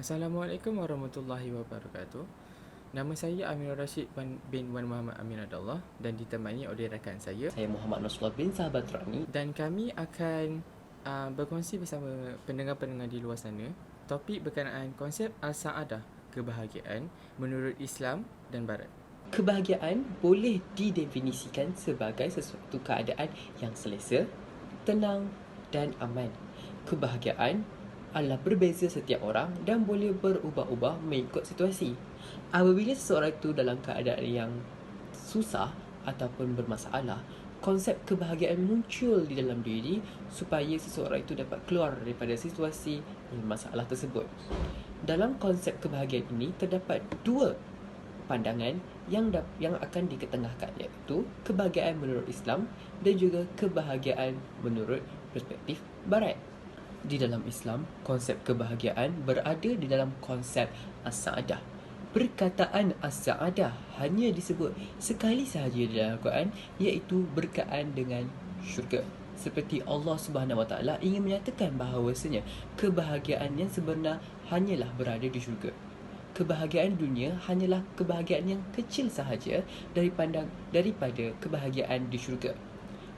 Assalamualaikum warahmatullahi wabarakatuh. Nama saya Aminur Rashid bin Wan Muhammad Amin Adallah dan ditemani oleh rakan saya. Saya Muhammad Nasrullah bin Sahabat Rani. Dan kami akan berkongsi bersama pendengar-pendengar di luar sana topik berkenaan konsep Al-Sa'adah, kebahagiaan menurut Islam dan Barat. Kebahagiaan boleh didefinisikan sebagai sesuatu keadaan yang selesa, tenang dan aman. Kebahagiaan adalah berbeza setiap orang dan boleh berubah-ubah mengikut situasi. Apabila seseorang itu dalam keadaan yang susah ataupun bermasalah, konsep kebahagiaan muncul di dalam diri supaya seseorang itu dapat keluar daripada situasi masalah tersebut. Dalam konsep kebahagiaan ini terdapat dua pandangan yang akan diketengahkan, iaitu kebahagiaan menurut Islam dan juga kebahagiaan menurut perspektif Barat. Di dalam Islam, konsep kebahagiaan berada di dalam konsep as-sa'adah. Perkataan as-sa'adah hanya disebut sekali sahaja di dalam Al-Quran, iaitu berkaitan dengan syurga. Seperti Allah Subhanahu Wa Taala ingin menyatakan bahawasanya kebahagiaan yang sebenar hanyalah berada di syurga. Kebahagiaan dunia hanyalah kebahagiaan yang kecil sahaja daripada kebahagiaan di syurga.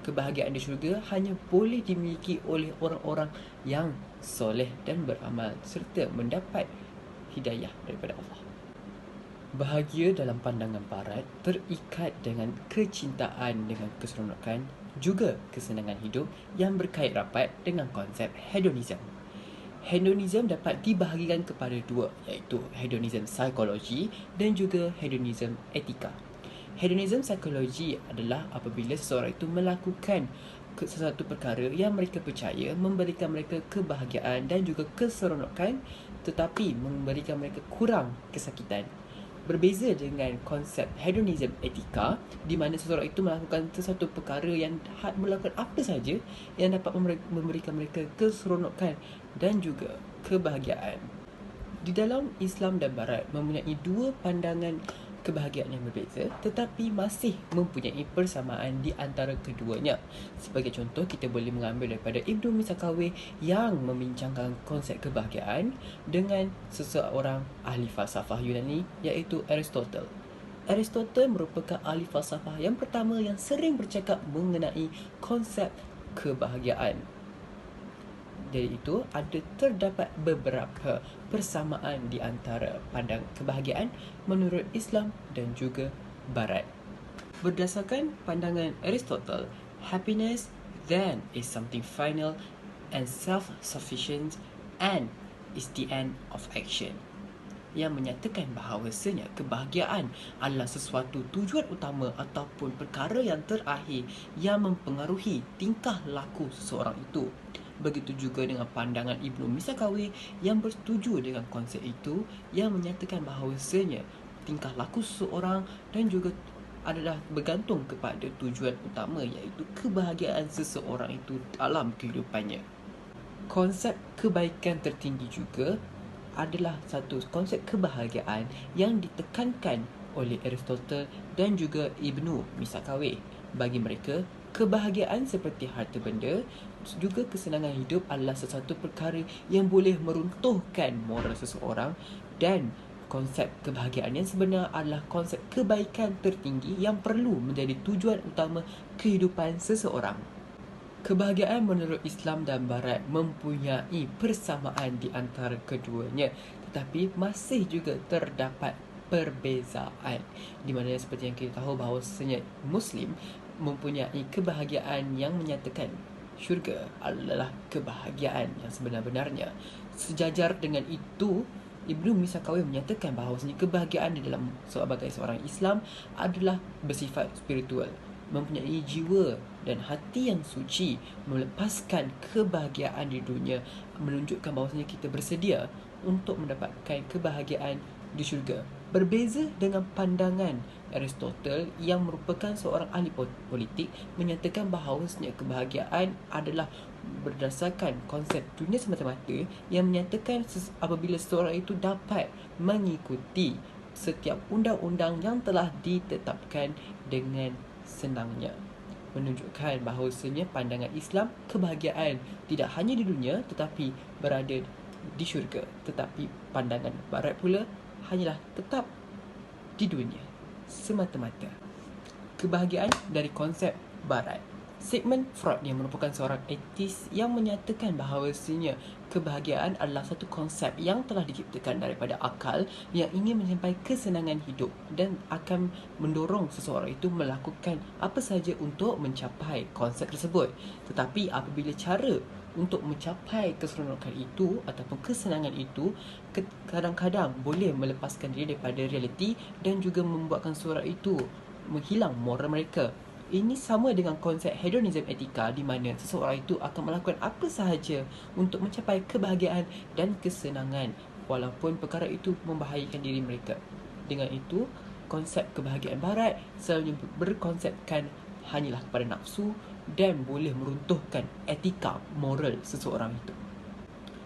Kebahagiaan di syurga hanya boleh dimiliki oleh orang-orang yang soleh dan beramal serta mendapat hidayah daripada Allah. Bahagia dalam pandangan Barat terikat dengan kecintaan dengan keseronokan, juga kesenangan hidup yang berkait rapat dengan konsep hedonism. Hedonism dapat dibahagikan kepada dua, iaitu hedonism psikologi dan juga hedonism etika. Hedonism psikologi adalah apabila seseorang itu melakukan sesuatu perkara yang mereka percaya memberikan mereka kebahagiaan dan juga keseronokan, tetapi memberikan mereka kurang kesakitan. Berbeza dengan konsep hedonism etika, di mana seseorang itu melakukan sesuatu perkara yang melakukan apa saja yang dapat memberikan mereka keseronokan dan juga kebahagiaan. Di dalam Islam dan Barat mempunyai dua pandangan kebahagiaan yang berbeza, tetapi masih mempunyai persamaan di antara keduanya. Sebagai contoh, kita boleh mengambil daripada Ibnu Misakawi yang membincangkan konsep kebahagiaan dengan seseorang ahli falsafah Yunani, iaitu Aristotle. Aristotle merupakan ahli falsafah yang pertama yang sering bercakap mengenai konsep kebahagiaan. Dari itu, terdapat beberapa persamaan di antara pandang kebahagiaan menurut Islam dan juga Barat. Berdasarkan pandangan Aristotle, happiness then is something final and self-sufficient and is the end of action, yang menyatakan bahawasanya kebahagiaan adalah sesuatu tujuan utama ataupun perkara yang terakhir yang mempengaruhi tingkah laku seseorang itu. Begitu juga dengan pandangan Ibnu Misakawi yang bersetuju dengan konsep itu, yang menyatakan bahawasanya tingkah laku seseorang dan juga adalah bergantung kepada tujuan utama, iaitu kebahagiaan seseorang itu dalam kehidupannya. Konsep kebaikan tertinggi juga adalah satu konsep kebahagiaan yang ditekankan oleh Aristotle dan juga Ibnu Misakawi. Bagi mereka, kebahagiaan seperti harta benda juga kesenangan hidup adalah sesuatu perkara yang boleh meruntuhkan moral seseorang, dan konsep kebahagiaan yang sebenar adalah konsep kebaikan tertinggi yang perlu menjadi tujuan utama kehidupan seseorang. Kebahagiaan menurut Islam dan Barat mempunyai persamaan di antara keduanya, tetapi masih juga terdapat perbezaan, di mana seperti yang kita tahu bahawasanya Muslim mempunyai kebahagiaan yang menyatakan syurga adalah kebahagiaan yang sebenar-benarnya. Sejajar dengan itu, Ibnu Misakawi menyatakan bahawasanya kebahagiaan di dalam sebagai seorang Islam adalah bersifat spiritual, mempunyai jiwa dan hati yang suci, melepaskan kebahagiaan di dunia, menunjukkan bahawasanya kita bersedia untuk mendapatkan kebahagiaan di syurga. Berbeza dengan pandangan Aristotle yang merupakan seorang ahli politik, menyatakan bahawasanya kebahagiaan adalah berdasarkan konsep dunia semata-mata, yang menyatakan apabila seseorang itu dapat mengikuti setiap undang-undang yang telah ditetapkan dengan senangnya, menunjukkan bahawasanya pandangan Islam kebahagiaan tidak hanya di dunia tetapi berada di syurga, tetapi pandangan barat pula hanyalah tetap di dunia semata-mata. Kebahagiaan dari konsep barat. Sigmund Freud yang merupakan seorang etis yang menyatakan bahawasanya kebahagiaan adalah satu konsep yang telah diciptakan daripada akal yang ingin mencapai kesenangan hidup dan akan mendorong seseorang itu melakukan apa sahaja untuk mencapai konsep tersebut. Tetapi apabila cara untuk mencapai keseronokan itu ataupun kesenangan itu kadang-kadang boleh melepaskan diri daripada realiti dan juga membuatkan seseorang itu menghilang moral mereka. Ini sama dengan konsep hedonism etika di mana seseorang itu akan melakukan apa sahaja untuk mencapai kebahagiaan dan kesenangan walaupun perkara itu membahayakan diri mereka. Dengan itu, konsep kebahagiaan barat selalunya berkonsepkan hanyalah kepada nafsu dan boleh meruntuhkan etika moral seseorang itu.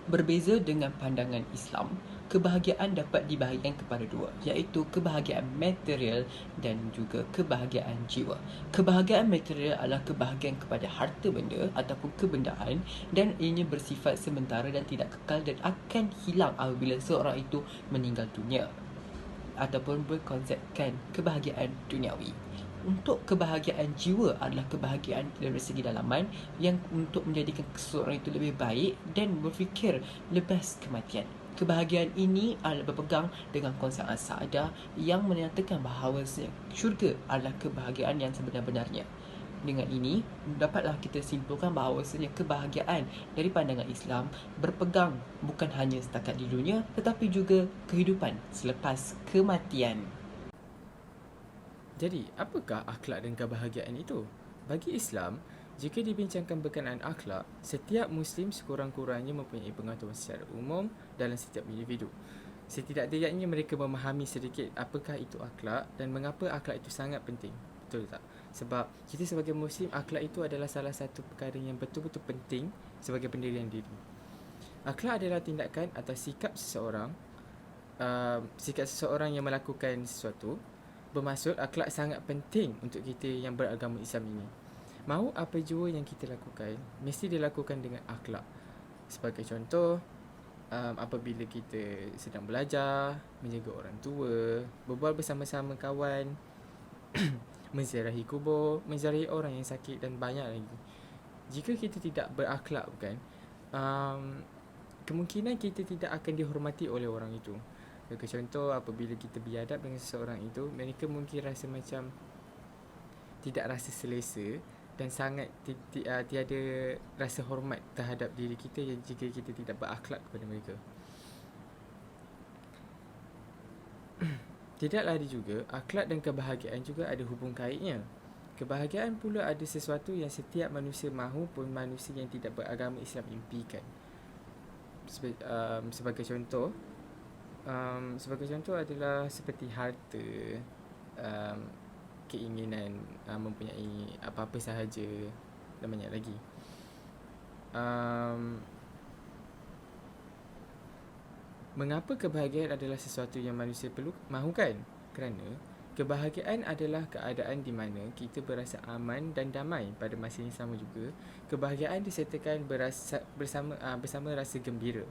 Berbeza dengan pandangan Islam, kebahagiaan dapat dibahagikan kepada dua, iaitu kebahagiaan material dan juga kebahagiaan jiwa. Kebahagiaan material adalah kebahagiaan kepada harta benda ataupun kebendaan dan ianya bersifat sementara dan tidak kekal dan akan hilang apabila seorang itu meninggal dunia, ataupun berkonsepkan kebahagiaan duniawi. Untuk kebahagiaan jiwa adalah kebahagiaan dari segi dalaman yang untuk menjadikan seseorang itu lebih baik dan berfikir lepas kematian. Kebahagiaan ini adalah berpegang dengan konsep as-sa'adah yang menyatakan bahawa syurga adalah kebahagiaan yang sebenar-benarnya. Dengan ini, dapatlah kita simpulkan bahawasanya kebahagiaan dari pandangan Islam berpegang bukan hanya setakat di dunia tetapi juga kehidupan selepas kematian. Jadi, apakah akhlak dan kebahagiaan itu? Bagi Islam, jika dibincangkan berkenaan akhlak, setiap Muslim sekurang-kurangnya mempunyai pengetahuan secara umum dalam setiap individu. Setidak-tidaknya mereka memahami sedikit apakah itu akhlak dan mengapa akhlak itu sangat penting. Betul tak? Sebab kita sebagai Muslim, akhlak itu adalah salah satu perkara yang betul-betul penting sebagai pendirian diri. Akhlak adalah tindakan atau sikap seseorang yang melakukan sesuatu. Bermaksud akhlak sangat penting untuk kita yang beragama Islam ini. Mahu apa jua yang kita lakukan, mesti dilakukan dengan akhlak. Sebagai contoh, apabila kita sedang belajar, menjaga orang tua, berbual bersama-sama kawan, menziarahi kubur, menziarahi orang yang sakit dan banyak lagi. Jika kita tidak berakhlak kemungkinan kita tidak akan dihormati oleh orang itu. Bagi contoh, apabila kita biadab dengan seseorang itu, mereka mungkin rasa macam tidak rasa selesa dan sangat tiada rasa hormat terhadap diri kita jika kita tidak berakhlak kepada mereka. Tidaklah ada juga, akhlak dan kebahagiaan juga ada hubung kaitnya. Kebahagiaan pula ada sesuatu yang setiap manusia mahu pun manusia yang tidak beragama Islam impikan. Sebagai contoh adalah seperti harta, keinginan mempunyai apa-apa sahaja dan banyak lagi. Mengapa kebahagiaan adalah sesuatu yang manusia perlu mahukan? Kerana kebahagiaan adalah keadaan di mana kita berasa aman dan damai. Pada masa yang sama juga, kebahagiaan disertakan bersama rasa gembira.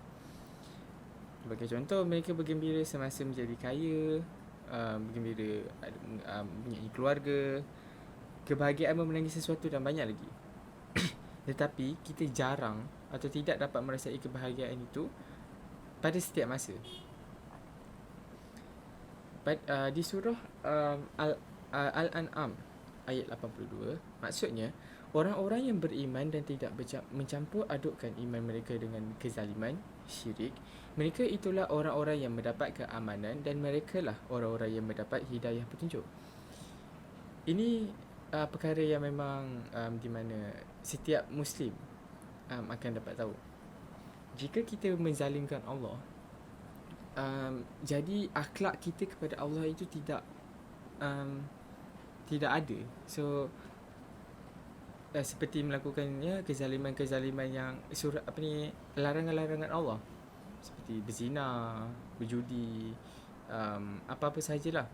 Sebagai contoh, mereka bergembira semasa menjadi kaya, bergembira mempunyai keluarga, kebahagiaan memenangi sesuatu dan banyak lagi. Tetapi kita jarang atau tidak dapat merasai kebahagiaan itu pada setiap masa. Di surah Al-An'am ayat 82, maksudnya orang-orang yang beriman dan tidak mencampur adukkan iman mereka dengan kezaliman, syirik, mereka itulah orang-orang yang mendapat keamanan dan mereka lah orang-orang yang mendapat hidayah petunjuk. Ini perkara yang memang di mana setiap Muslim akan dapat tahu. Jika kita menzalimkan Allah, jadi akhlak kita kepada Allah itu tidak ada. So seperti melakukannya kezaliman-kezaliman yang larangan-larangan Allah, seperti berzina, berjudi, apa-apa sahajalah.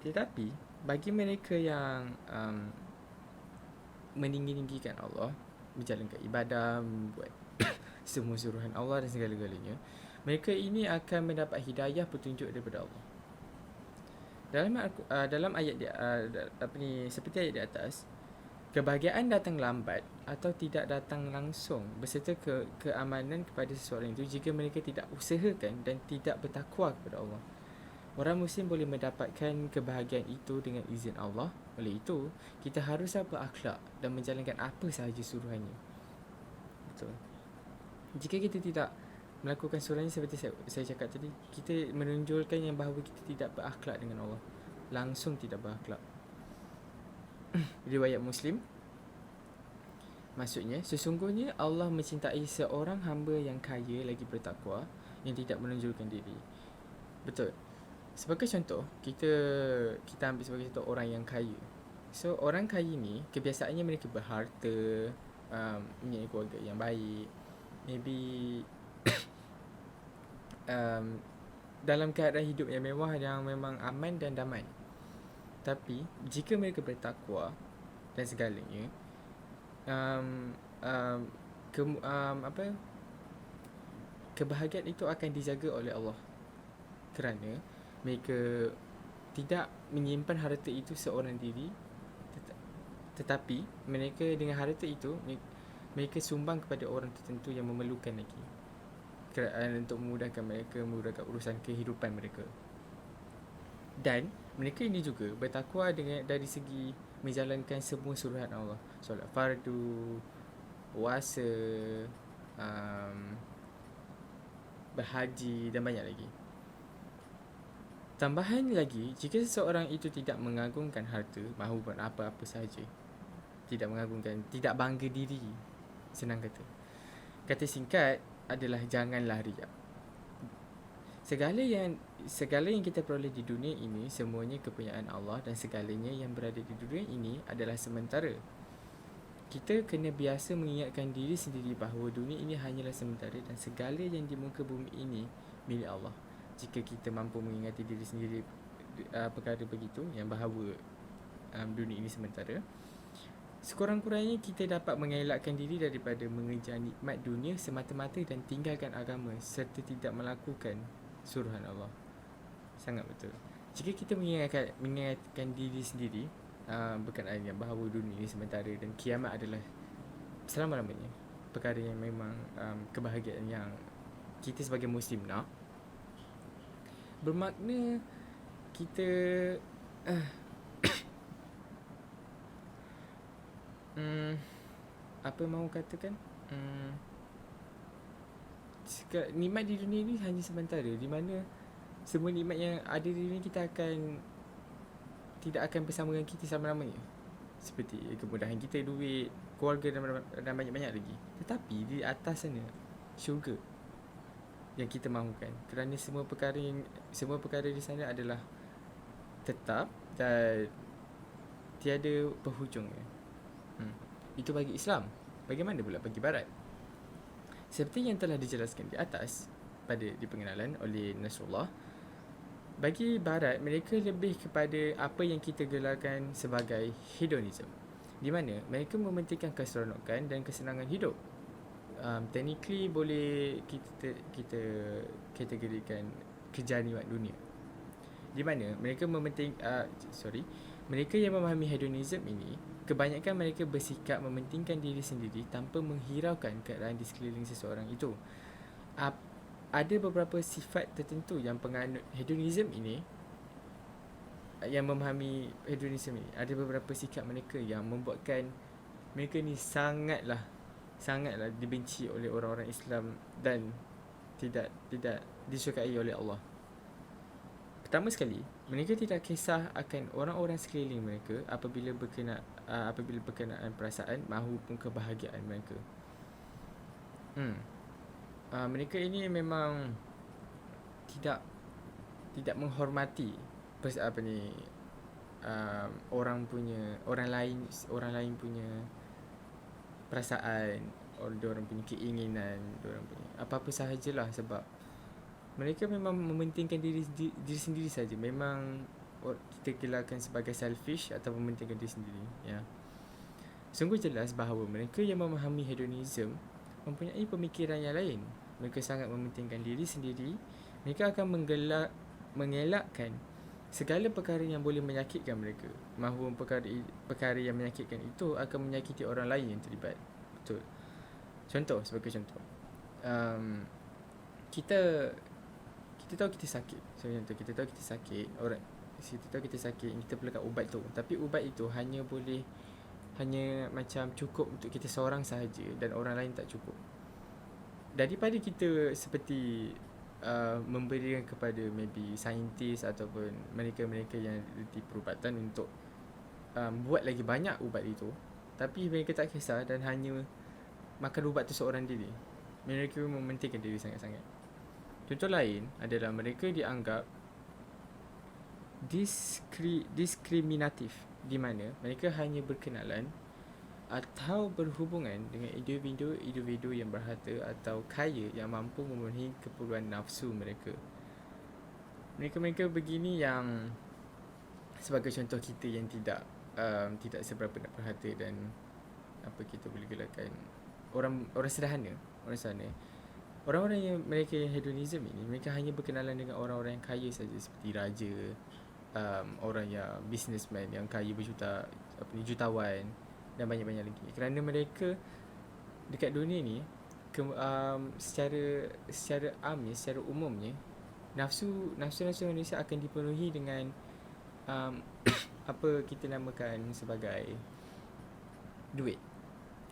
Tetapi bagi mereka yang meninggi-ninggikan Allah, menjalankan ibadah, membuat semua suruhan Allah dan segala-galanya, mereka ini akan mendapat hidayah petunjuk daripada Allah. Dalam ayat seperti ayat di atas, kebahagiaan datang lambat atau tidak datang langsung beserta keamanan kepada seseorang itu jika mereka tidak usahakan dan tidak bertakwa kepada Allah. Orang Muslim boleh mendapatkan kebahagiaan itu dengan izin Allah. Oleh itu, kita haruslah berakhlak dan menjalankan apa sahaja suruhannya. Betul. Jika kita tidak melakukan suruhannya seperti saya cakap tadi, kita menunjukkan yang bahawa kita tidak berakhlak dengan Allah. Langsung tidak berakhlak. Riwayat Muslim, maksudnya, sesungguhnya Allah mencintai seorang hamba yang kaya lagi bertakwa, yang tidak menonjolkan diri. Betul. Sebagai contoh, kita ambil sebagai contoh orang yang kaya. So, orang kaya ni, kebiasaannya mereka berharta, mempunyai keluarga yang baik, maybe dalam keadaan hidup yang mewah, yang memang aman dan damai. Tapi, jika mereka bertakwa dan segalanya, kebahagiaan itu akan dijaga oleh Allah, kerana mereka tidak menyimpan harta itu seorang diri, tetapi mereka dengan harta itu mereka sumbang kepada orang tertentu yang memerlukan lagi, untuk memudahkan mereka, memudahkan urusan kehidupan mereka. Dan mereka ini juga bertakwa dari segi menjalankan semua suruhan Allah, solat fardu, puasa, berhaji dan banyak lagi. Tambahan lagi, jika seseorang itu tidak mengagungkan harta maupun apa-apa sahaja, tidak mengagungkan, tidak bangga diri, senang kata singkat adalah janganlah riak. Segala yang kita peroleh di dunia ini semuanya kepunyaan Allah, dan segalanya yang berada di dunia ini adalah sementara. Kita kena biasa mengingatkan diri sendiri bahawa dunia ini hanyalah sementara dan segala yang di muka bumi ini milik Allah. Jika kita mampu mengingati diri sendiri perkara begitu, yang bahawa dunia ini sementara, sekurang-kurangnya kita dapat mengelakkan diri daripada mengejar nikmat dunia semata-mata dan tinggalkan agama serta tidak melakukan suruhan Allah. Sangat betul. Jika kita mengingatkan diri sendiri berkenaan yang bahawa dunia ini sementara dan kiamat adalah selama-lamanya, perkara yang memang kebahagiaan yang kita sebagai Muslim nak, bermakna kita apa mahu katakan, nikmat di dunia ni hanya sementara, di mana semua nikmat yang ada di dunia kita tidak akan bersama dengan kita selama-lamanya, seperti kemudahan kita, duit, keluarga dan banyak-banyak lagi. Tetapi di atas sana, syurga yang kita mahukan, kerana semua perkara di sana adalah tetap dan tiada penghujungnya. Itu bagi Islam. Bagaimana pula bagi Barat? Seperti yang telah dijelaskan di atas di pengenalan oleh Nasrullah, bagi Barat, mereka lebih kepada apa yang kita gelarkan sebagai hedonism, di mana mereka mementingkan keseronokan dan kesenangan hidup. Technically boleh kita kategorikan kejar nikmat dunia, di mana mereka mereka yang memahami hedonism ini, kebanyakan mereka bersikap mementingkan diri sendiri tanpa menghiraukan keadaan di sekeliling seseorang itu. Ada beberapa sifat tertentu yang penganut hedonism ini, yang memahami hedonism ini, ada beberapa sikap mereka yang membuatkan mereka ni sangatlah dibenci oleh orang-orang Islam dan tidak disukai oleh Allah. Pertama sekali, mereka tidak kisah akan orang-orang sekeliling mereka apabila berkenaan perasaan maupun kebahagiaan mereka. Mereka ini memang tidak menghormati orang lain punya perasaan, orang punya keinginan, orang punya apa-apa sahajalah, sebab mereka memang mementingkan diri sendiri saja. Memang kita gelarkan sebagai selfish atau mementingkan diri sendiri, ya. Sungguh jelas bahawa mereka yang memahami hedonism mempunyai pemikiran yang lain. Mereka sangat mementingkan diri sendiri. Mereka akan mengelakkan segala perkara yang boleh menyakitkan mereka. Mahu perkara yang menyakitkan itu akan menyakiti orang lain yang terlibat. Betul. Sebagai contoh, kita tahu kita sakit. So contoh, kita tahu kita sakit, kita perlukan ubat tu. Tapi ubat itu hanya macam cukup untuk kita seorang sahaja dan orang lain tak cukup. Daripada kita seperti memberikan kepada maybe saintis ataupun mereka-mereka yang di perubatan untuk buat lagi banyak ubat itu, tapi mereka tak kisah dan hanya makan ubat tu seorang diri. Mereka mementingkan diri sangat-sangat. Contoh lain adalah mereka dianggap diskriminatif, di mana mereka hanya berkenalan atau berhubungan dengan individu yang berharta atau kaya yang mampu memenuhi keperluan nafsu mereka. Mereka begini yang sebagai contoh kita yang tidak seberapa nak berharta dan kita boleh gelakkan orang sederhana. Orang-orang yang mereka yang hedonism ini, mereka hanya berkenalan dengan orang-orang yang kaya saja, seperti raja, orang yang businessman yang kaya jutawan dan banyak-banyak lagi. Kerana mereka dekat dunia ni secara umumnya nafsu manusia akan dipenuhi dengan apa kita namakan sebagai duit.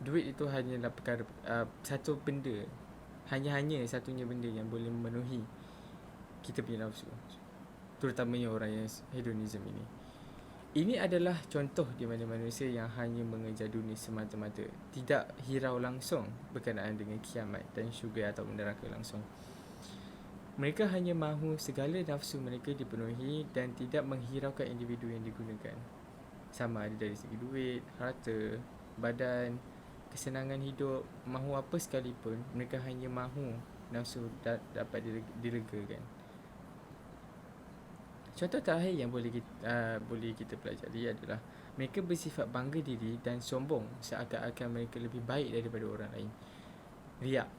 Duit itu hanyalah perkara satu benda, hanya satunya benda yang boleh memenuhi kita punya nafsu, terutamanya orang yang hedonism ini. Ini adalah contoh di mana manusia yang hanya mengejar dunia semata-mata, tidak hirau langsung berkenaan dengan kiamat dan syurga atau neraka langsung. Mereka hanya mahu segala nafsu mereka dipenuhi dan tidak menghiraukan individu yang digunakan, sama ada dari segi duit, harta, badan, kesenangan hidup, mahu apa sekalipun. Mereka hanya mahu nafsu dapat diregakan. Contoh terakhir yang boleh kita pelajari adalah mereka bersifat bangga diri dan sombong seakan-akan mereka lebih baik daripada orang lain. Riak,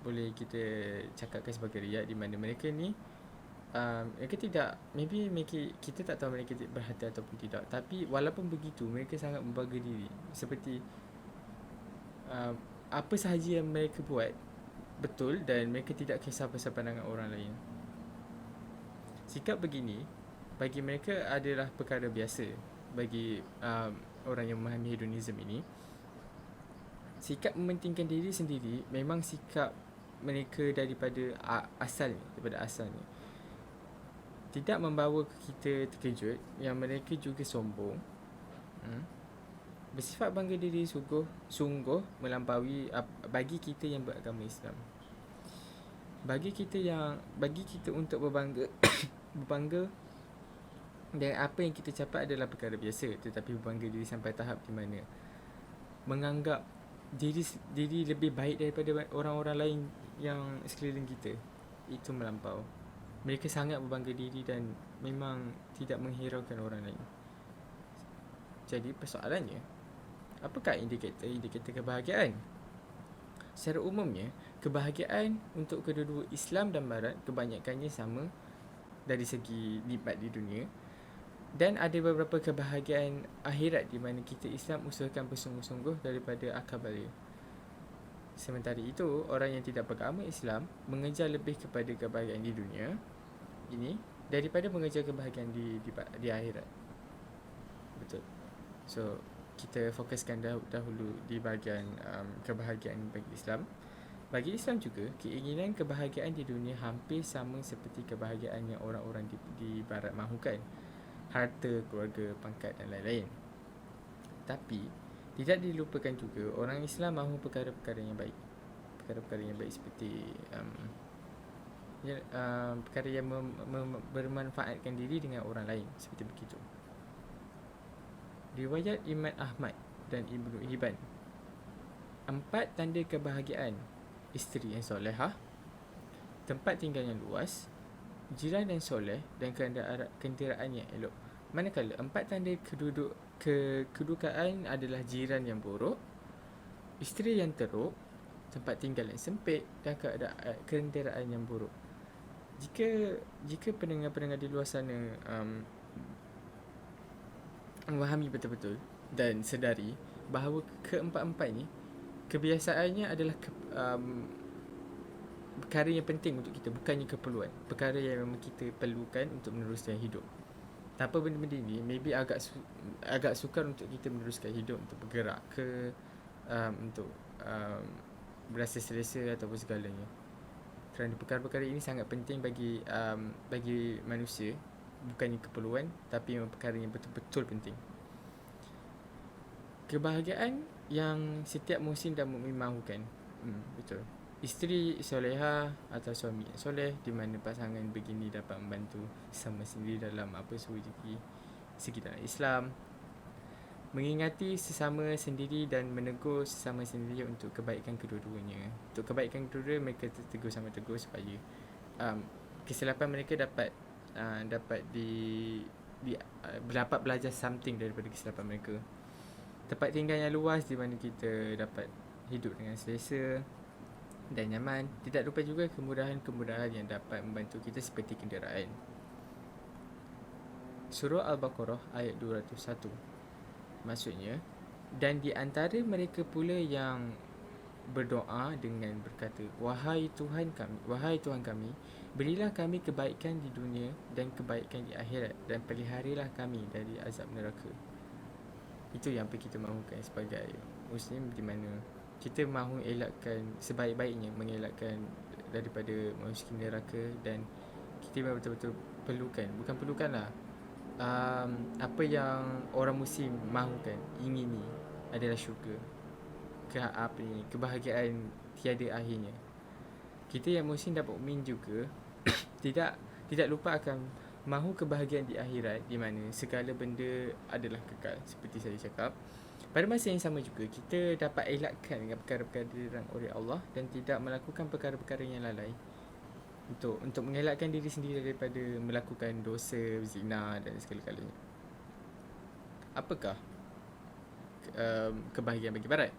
boleh kita cakapkan sebagai riak, di mana mereka ni mereka tidak, kita tak tahu mereka berhati ataupun tidak, tapi walaupun begitu mereka sangat membangga diri, seperti apa sahaja yang mereka buat betul dan mereka tidak kisah pasal pandangan orang lain. Sikap begini bagi mereka adalah perkara biasa. Bagi orang yang memahami hedonism ini, sikap mementingkan diri sendiri memang sikap mereka daripada asalnya. Tidak membawa kita terkejut yang mereka juga sombong. Bersifat bangga diri sungguh melampaui bagi kita yang beragama Islam. Bagi kita untuk berbangga dan apa yang kita capai adalah perkara biasa. Tetapi berbangga diri sampai tahap di mana menganggap diri lebih baik daripada orang-orang lain yang sekeliling kita, itu melampau. Mereka sangat berbangga diri dan memang tidak menghiraukan orang lain. Jadi persoalannya, apakah indikator kebahagiaan? Secara umumnya, kebahagiaan untuk kedua-dua Islam dan Barat kebanyakannya sama dari segi nikmat di dunia, dan ada beberapa kebahagiaan akhirat di mana kita Islam usahakan bersungguh-sungguh daripada akal balik. Sementara itu, orang yang tidak beragama Islam mengejar lebih kepada kebahagiaan di dunia ini daripada mengejar kebahagiaan di akhirat. Betul. So, kita fokuskan dahulu di bahagian kebahagiaan bagi Islam. Bagi Islam juga, keinginan kebahagiaan di dunia hampir sama seperti kebahagiaan yang orang-orang di Barat mahukan. Harta, keluarga, pangkat dan lain-lain. Tapi, tidak dilupakan juga orang Islam mahu perkara-perkara yang baik. Perkara-perkara yang baik seperti perkara yang bermanfaatkan diri dengan orang lain, seperti begitu. Riwayat Imam Ahmad dan Ibnu Hibban. 4 tanda kebahagiaan: isteri yang solehah, tempat tinggal yang luas, jiran yang soleh dan kenderaan yang elok. Manakala 4 tanda kedukaan adalah jiran yang buruk, isteri yang teruk, tempat tinggal yang sempit dan kenderaan yang buruk. Jika pendengar-pendengar di luar sana memahami betul-betul dan sedari bahawa keempat-empat ni kebiasaannya adalah perkara yang penting untuk kita, bukannya keperluan. Perkara yang memang kita perlukan untuk meneruskan hidup. Tanpa benda-benda ni maybe agak sukar untuk kita meneruskan hidup, untuk bergerak ke untuk berasa selesa ataupun segalanya. Kerana perkara-perkara ini sangat penting bagi manusia, bukannya keperluan, tapi memang perkara yang betul-betul penting. Kebahagiaan yang setiap muhsin dan mukmin mahukan. Betul. Isteri soleha atau suami yang soleh, di mana pasangan begini dapat membantu sama sendiri dalam apa segi dalam Islam, mengingati sesama sendiri dan menegur sesama sendiri untuk kebaikan kedua-duanya. Untuk kebaikan kedua, mereka tegur sama tegur supaya kesilapan mereka dapat dapat belajar something daripada kesilapan mereka. Tempat tinggal yang luas di mana kita dapat hidup dengan selesa dan nyaman. Tidak lupa juga kemudahan-kemudahan yang dapat membantu kita seperti kenderaan. Surah Al-Baqarah ayat 201. Maksudnya, dan di antara mereka pula yang berdoa dengan berkata, Wahai Tuhan kami, berilah kami kebaikan di dunia dan kebaikan di akhirat, dan peliharilah kami dari azab neraka. Itu yang kita mahukan sebagai Muslim, di mana kita mahu elakkan sebaik-baiknya, mengelakkan daripada memasuki neraka, dan kita memang betul-betul perlukanlah apa yang orang Muslim mahukan, ingini adalah syurga, kebahagiaan tiada akhirnya. Kita yang Muslim dan mukmin juga tidak lupa akan mahu kebahagiaan di akhirat, di mana segala benda adalah kekal, seperti saya cakap. Pada masa yang sama juga, kita dapat elakkan dengan perkara-perkara dilarang oleh Allah dan tidak melakukan perkara-perkara yang lalai, untuk mengelakkan diri sendiri daripada melakukan dosa, zina dan segala-galanya. Apakah kebahagiaan bagi barat?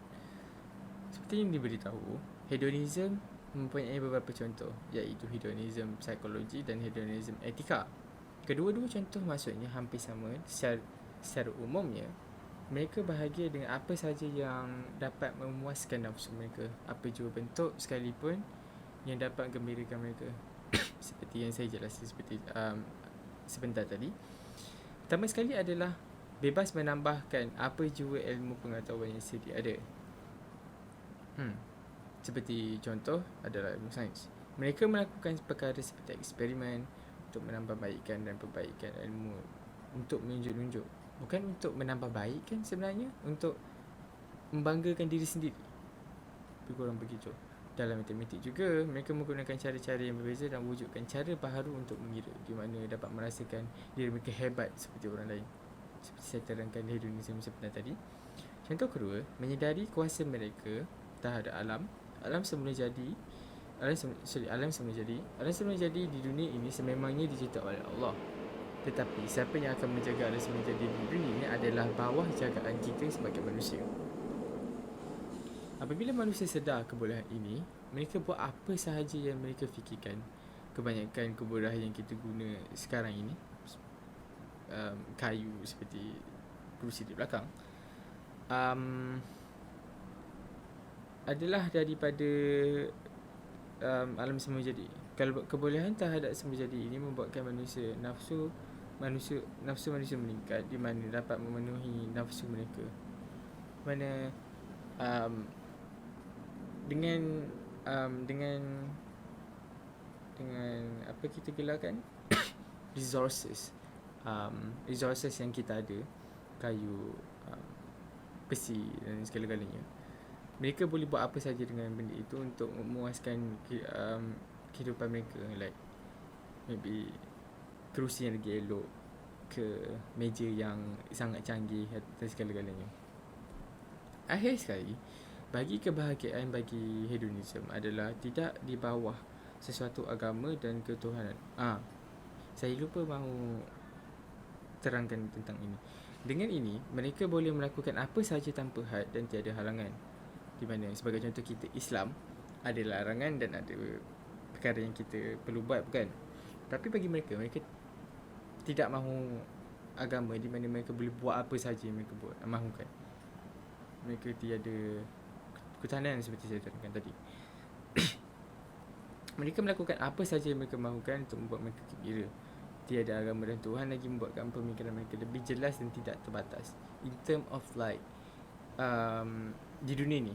Seperti yang diberitahu, hedonism mempunyai beberapa contoh, iaitu hedonism psikologi dan hedonism etika. Kedua-dua contoh maksudnya hampir sama. Secara umumnya, mereka bahagia dengan apa sahaja yang dapat memuaskan nafsu mereka, apa jua bentuk sekalipun yang dapat gembirakan mereka. Seperti yang saya jelaskan sebentar tadi. Pertama sekali adalah bebas menambahkan apa jua ilmu pengetahuan yang sedia ada. Seperti contoh adalah ilmu sains. Mereka melakukan perkara seperti eksperimen untuk menambah baikkan dan perbaikan ilmu, untuk menunjuk-nunjuk. Bukan untuk menambah baik kan sebenarnya, untuk membanggakan diri sendiri. Lebih kurang begitu. Dalam matematik juga, mereka menggunakan cara-cara yang berbeza dan wujudkan cara baharu untuk mengira, di mana dapat merasakan diri mereka hebat seperti orang lain. Seperti saya terangkan di hedonisme sebentar tadi. Contoh kedua, menyedari kuasa mereka terhadap alam. Alam semula jadi di dunia ini sememangnya dicipta oleh Allah. Tetapi siapa yang akan menjaga alam semula jadi di dunia ini adalah bawah jagaan kita sebagai manusia. Apabila manusia sedar kebolehan ini, mereka buat apa sahaja yang mereka fikirkan. Kebanyakan kebolehan yang kita guna sekarang ini, kayu seperti kerusi di belakang, adalah daripada alam semula jadi. Kalau kebolehan terhadap semula jadi ini membuatkan nafsu manusia meningkat, di mana dapat memenuhi nafsu mereka. Mana dengan apa kita gelarkan resources yang kita ada, kayu, besi dan segala-galanya, mereka boleh buat apa saja dengan benda itu untuk memuaskan kehidupan mereka. Like maybe kerusi yang lagi elok, ke meja yang sangat canggih dan segala-galanya. Akhir sekali, bagi kebahagiaan bagi hedonism adalah tidak di bawah sesuatu agama dan ketuhanan. Saya lupa mahu terangkan tentang ini. Dengan ini, mereka boleh melakukan apa sahaja tanpa had dan tiada halangan. Di mana sebagai contoh kita Islam, ada larangan dan ada perkara yang kita perlu buat, bukan? Tapi bagi mereka, mereka tidak mahu agama di mana mereka boleh buat apa sahaja yang mereka mahukan. Mereka tiada ketahanan seperti saya terangkan tadi. Mereka melakukan apa sahaja yang mereka mahukan untuk membuat mereka gembira. Tiada agama dan Tuhan lagi membuatkan pemikiran mereka lebih jelas dan tidak terbatas. In term of like di dunia ni,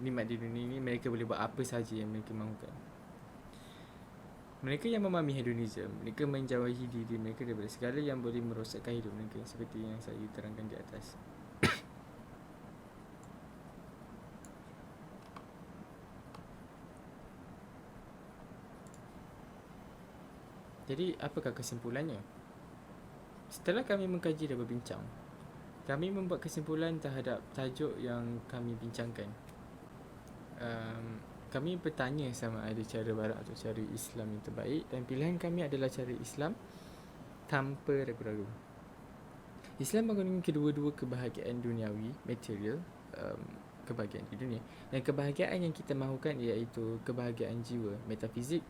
nikmat di dunia ni, mereka boleh buat apa sahaja yang mereka mahukan. Mereka yang memahami hedonism, mereka menjauhi diri mereka daripada segala yang boleh merosakkan hidup mereka, seperti yang saya terangkan di atas. Jadi, apakah kesimpulannya? Setelah kami mengkaji dan berbincang, kami membuat kesimpulan terhadap tajuk yang kami bincangkan. Kami bertanya sama ada cara barat atau cara Islam yang terbaik, dan pilihan kami adalah cara Islam tanpa ragu-ragu. Islam mengandungi kedua-dua kebahagiaan duniawi, material, kebahagiaan di dunia, dan kebahagiaan yang kita mahukan iaitu kebahagiaan jiwa, metafizik,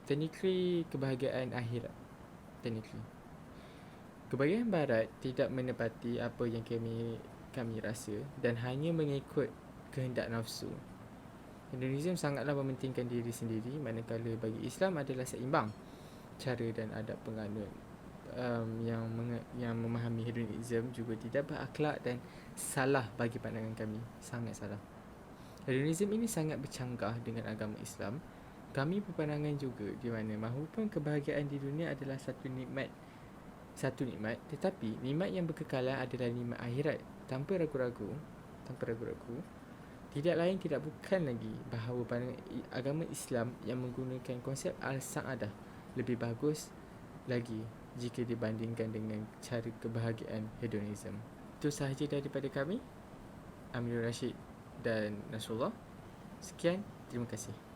technically kebahagiaan akhirat. Technically kebahagiaan barat tidak menepati apa yang kami rasa dan hanya mengikut kehendak nafsu. Hedonism sangatlah mementingkan diri sendiri, manakala bagi Islam adalah seimbang cara dan adab penganut. Yang memahami hedonism juga tidak berakhlak dan salah bagi pandangan kami, sangat salah. Hedonism ini sangat bercanggah dengan agama Islam. Kami berpandangan juga di mana mahupun kebahagiaan di dunia adalah satu nikmat, tetapi nikmat yang berkekalan adalah nikmat akhirat. Tanpa ragu-ragu, tidak lain tidak bukan lagi bahawa pandangan agama Islam yang menggunakan konsep al-sa'adah lebih bagus lagi jika dibandingkan dengan cara kebahagiaan hedonism. Itu sahaja daripada kami, Amirul Rashid dan Nasrullah. Sekian, terima kasih.